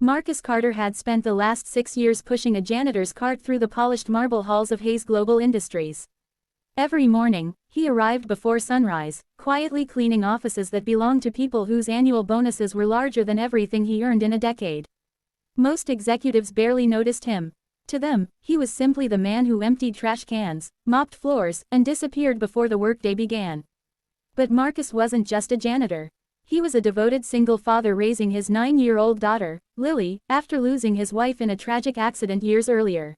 Marcus Carter had spent the last 6 years pushing a janitor's cart through the polished marble halls of Hayes Global Industries. Every morning, he arrived before sunrise, quietly cleaning offices that belonged to people whose annual bonuses were larger than everything he earned in a decade. Most executives barely noticed him. To them, he was simply the man who emptied trash cans, mopped floors, and disappeared before the workday began. But Marcus wasn't just a janitor. He was a devoted single father raising his 9-year-old daughter, Lily, after losing his wife in a tragic accident years earlier.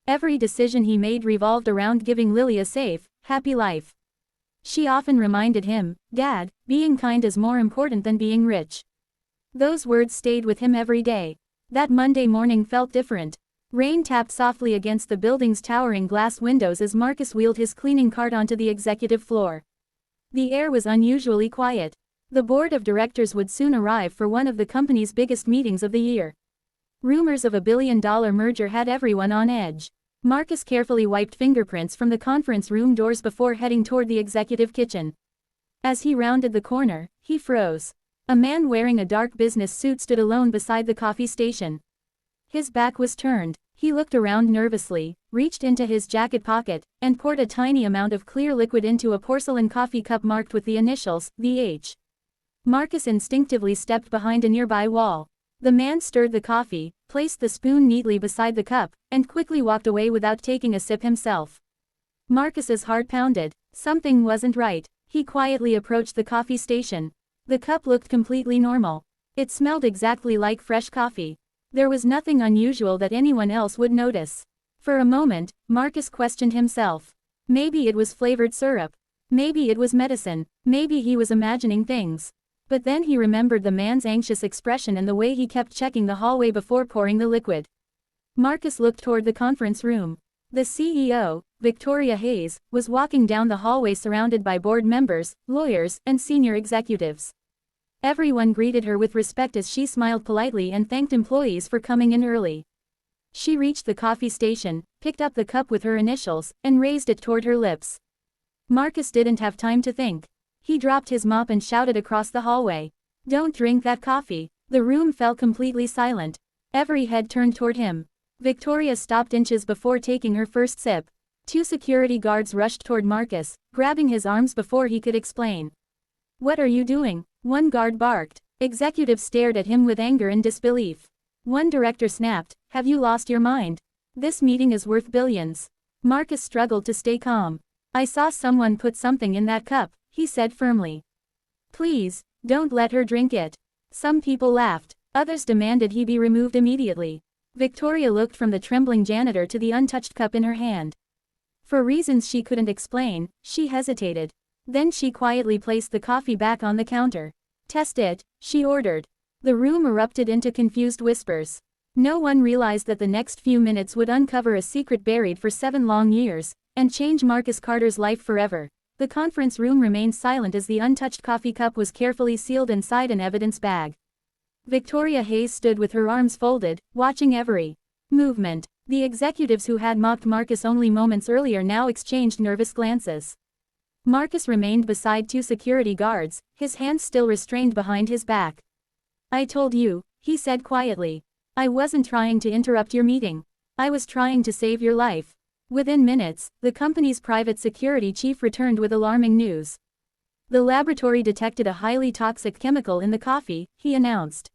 Every decision he made revolved around giving Lily a safe, happy life. She often reminded him, "Dad, being kind is more important than being rich." Those words stayed with him every day. That Monday morning felt different. Rain tapped softly against the building's towering glass windows as Marcus wheeled his cleaning cart onto the executive floor. The air was unusually quiet. The board of directors would soon arrive for one of the company's biggest meetings of the year. Rumors of a billion-dollar merger had everyone on edge. Marcus carefully wiped fingerprints from the conference room doors before heading toward the executive kitchen. As he rounded the corner, he froze. A man wearing a dark business suit stood alone beside the coffee station. His back was turned. He looked around nervously, reached into his jacket pocket, and poured a tiny amount of clear liquid into a porcelain coffee cup marked with the initials, VH. Marcus instinctively stepped behind a nearby wall. The man stirred the coffee, placed the spoon neatly beside the cup, and quickly walked away without taking a sip himself. Marcus's heart pounded. Something wasn't right. He quietly approached the coffee station. The cup looked completely normal. It smelled exactly like fresh coffee. There was nothing unusual that anyone else would notice. For a moment, Marcus questioned himself. Maybe it was flavored syrup. Maybe it was medicine. Maybe he was imagining things. But then he remembered the man's anxious expression and the way he kept checking the hallway before pouring the liquid. Marcus looked toward the conference room. The CEO, Victoria Hayes, was walking down the hallway surrounded by board members, lawyers, and senior executives. Everyone greeted her with respect as she smiled politely and thanked employees for coming in early. She reached the coffee station, picked up the cup with her initials, and raised it toward her lips. Marcus didn't have time to think. He dropped his mop and shouted across the hallway, "Don't drink that coffee." The room fell completely silent. Every head turned toward him. Victoria stopped inches before taking her first sip. 2 security guards rushed toward Marcus, grabbing his arms before he could explain. "What are you doing?" one guard barked. Executives stared at him with anger and disbelief. One director snapped, "Have you lost your mind? This meeting is worth billions." Marcus struggled to stay calm. "I saw someone put something in that cup," he said firmly. "Please, don't let her drink it." Some people laughed. Others demanded he be removed immediately. Victoria looked from the trembling janitor to the untouched cup in her hand. For reasons she couldn't explain, she hesitated. Then she quietly placed the coffee back on the counter. "Test it," she ordered. The room erupted into confused whispers. No one realized that the next few minutes would uncover a secret buried for 7 long years, and change Marcus Carter's life forever. The conference room remained silent as the untouched coffee cup was carefully sealed inside an evidence bag. Victoria Hayes stood with her arms folded, watching every movement. The executives who had mocked Marcus only moments earlier now exchanged nervous glances. Marcus remained beside 2 security guards, his hands still restrained behind his back. "I told you," he said quietly. "I wasn't trying to interrupt your meeting. I was trying to save your life." Within minutes, the company's private security chief returned with alarming news. "The laboratory detected a highly toxic chemical in the coffee," he announced.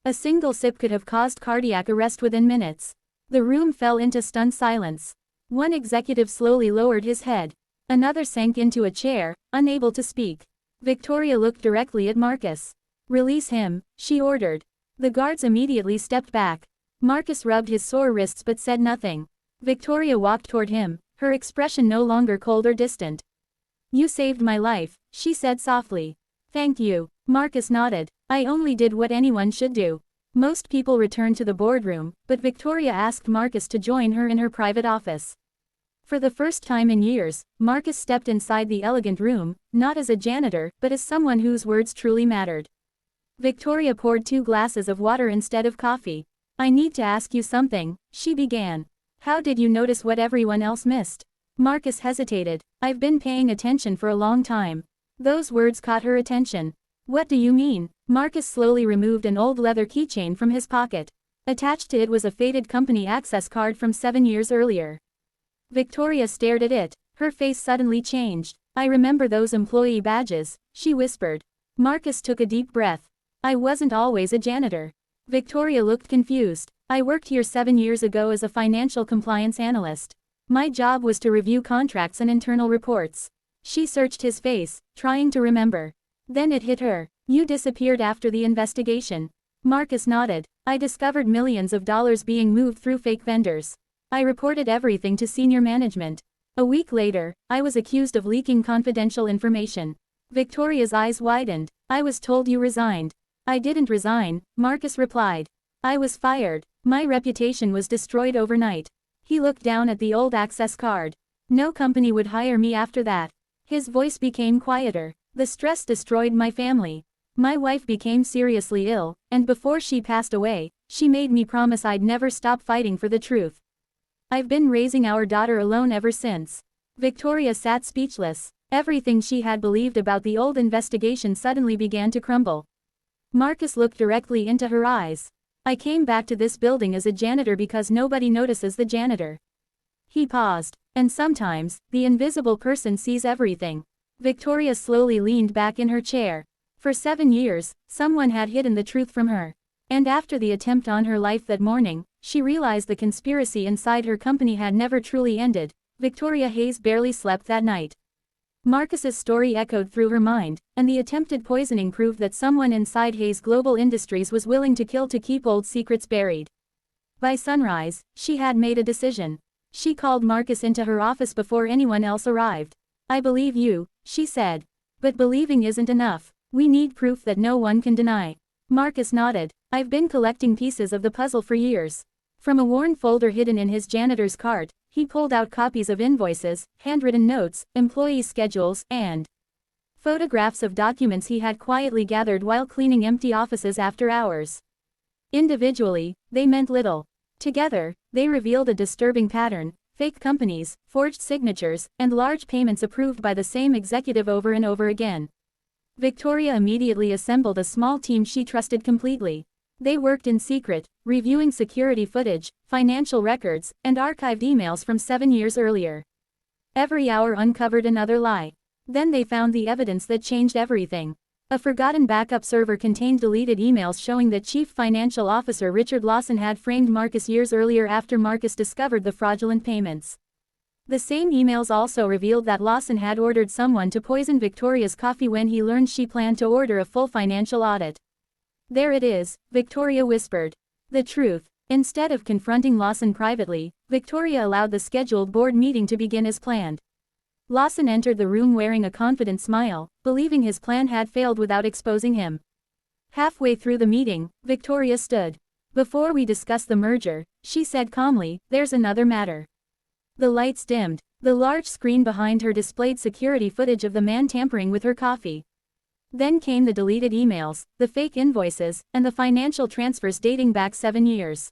A single sip could have caused cardiac arrest within minutes. The room fell into stunned silence. One executive slowly lowered his head. Another sank into a chair, unable to speak. Victoria looked directly at Marcus. "Release him," she ordered. The guards immediately stepped back. Marcus rubbed his sore wrists but said nothing. Victoria walked toward him, her expression no longer cold or distant. "You saved my life," she said softly. "Thank you." Marcus nodded. "I only did what anyone should do." Most people returned to the boardroom, but Victoria asked Marcus to join her in her private office. For the first time in years, Marcus stepped inside the elegant room, not as a janitor, but as someone whose words truly mattered. Victoria poured 2 glasses of water instead of coffee. "I need to ask you something," she began. "How did you notice what everyone else missed?" Marcus hesitated. "I've been paying attention for a long time." Those words caught her attention. What do you mean? Marcus slowly removed an old leather keychain from his pocket. Attached to it was a faded company access card from 7 years earlier. Victoria stared at it. Her face suddenly changed. I remember those employee badges, she whispered. Marcus took a deep breath. I wasn't always a janitor. Victoria looked confused. I worked here 7 years ago as a financial compliance analyst. My job was to review contracts and internal reports. She searched his face, trying to remember. Then it hit her. You disappeared after the investigation. Marcus nodded. I discovered millions of dollars being moved through fake vendors. I reported everything to senior management. A week later, I was accused of leaking confidential information. Victoria's eyes widened. I was told you resigned. I didn't resign, Marcus replied. I was fired. My reputation was destroyed overnight. He looked down at the old access card. No company would hire me after that. His voice became quieter. The stress destroyed my family. My wife became seriously ill, and before she passed away, she made me promise I'd never stop fighting for the truth. I've been raising our daughter alone ever since. Victoria sat speechless. Everything she had believed about the old investigation suddenly began to crumble. Marcus looked directly into her eyes. I came back to this building as a janitor because nobody notices the janitor. He paused. And sometimes, the invisible person sees everything. Victoria slowly leaned back in her chair. For 7 years, someone had hidden the truth from her. And after the attempt on her life that morning, she realized the conspiracy inside her company had never truly ended. Victoria Hayes barely slept that night. Marcus's story echoed through her mind, and the attempted poisoning proved that someone inside Hayes Global Industries was willing to kill to keep old secrets buried. By sunrise, she had made a decision. She called Marcus into her office before anyone else arrived. I believe you, she said. But believing isn't enough. We need proof that no one can deny. Marcus nodded. I've been collecting pieces of the puzzle for years. From a worn folder hidden in his janitor's cart, he pulled out copies of invoices, handwritten notes, employee schedules, and photographs of documents he had quietly gathered while cleaning empty offices after hours. Individually, they meant little. Together, they revealed a disturbing pattern: fake companies, forged signatures, and large payments approved by the same executive over and over again. Victoria immediately assembled a small team she trusted completely. They worked in secret, reviewing security footage, financial records, and archived emails from 7 years earlier. Every hour uncovered another lie. Then they found the evidence that changed everything. A forgotten backup server contained deleted emails showing that Chief Financial Officer Richard Lawson had framed Marcus years earlier after Marcus discovered the fraudulent payments. The same emails also revealed that Lawson had ordered someone to poison Victoria's coffee when he learned she planned to order a full financial audit. There it is, Victoria whispered. The truth. Instead of confronting Lawson privately, Victoria allowed the scheduled board meeting to begin as planned. Lawson entered the room wearing a confident smile, believing his plan had failed without exposing him. Halfway through the meeting, Victoria stood. Before we discuss the merger, she said calmly, there's another matter. The lights dimmed. The large screen behind her displayed security footage of the man tampering with her coffee. Then came the deleted emails, the fake invoices, and the financial transfers dating back 7 years.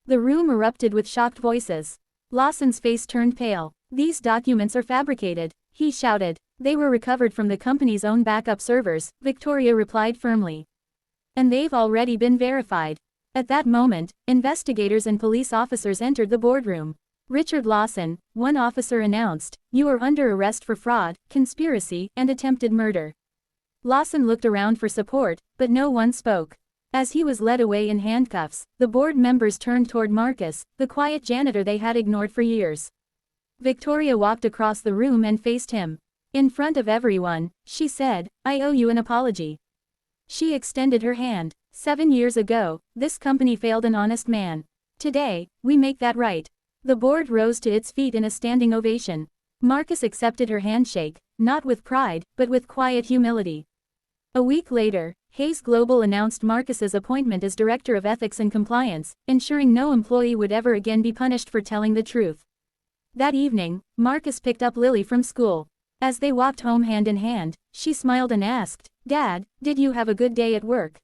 The room erupted with shocked voices. Lawson's face turned pale. These documents are fabricated, he shouted. They were recovered from the company's own backup servers, Victoria replied firmly. And they've already been verified. At that moment, investigators and police officers entered the boardroom. Richard Lawson, one officer announced, you are under arrest for fraud, conspiracy, and attempted murder. Lawson looked around for support, but no one spoke. As he was led away in handcuffs, the board members turned toward Marcus, the quiet janitor they had ignored for years. Victoria walked across the room and faced him. In front of everyone, she said, I owe you an apology. She extended her hand. 7 years ago, this company failed an honest man. Today, we make that right. The board rose to its feet in a standing ovation. Marcus accepted her handshake, not with pride, but with quiet humility. A week later, Hayes Global announced Marcus's appointment as Director of Ethics and Compliance, ensuring no employee would ever again be punished for telling the truth. That evening, Marcus picked up Lily from school. As they walked home hand in hand, she smiled and asked, Dad, did you have a good day at work?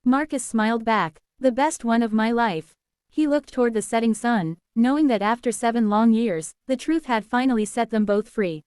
Marcus smiled back. The best one of my life. He looked toward the setting sun, knowing that after 7 long years, the truth had finally set them both free.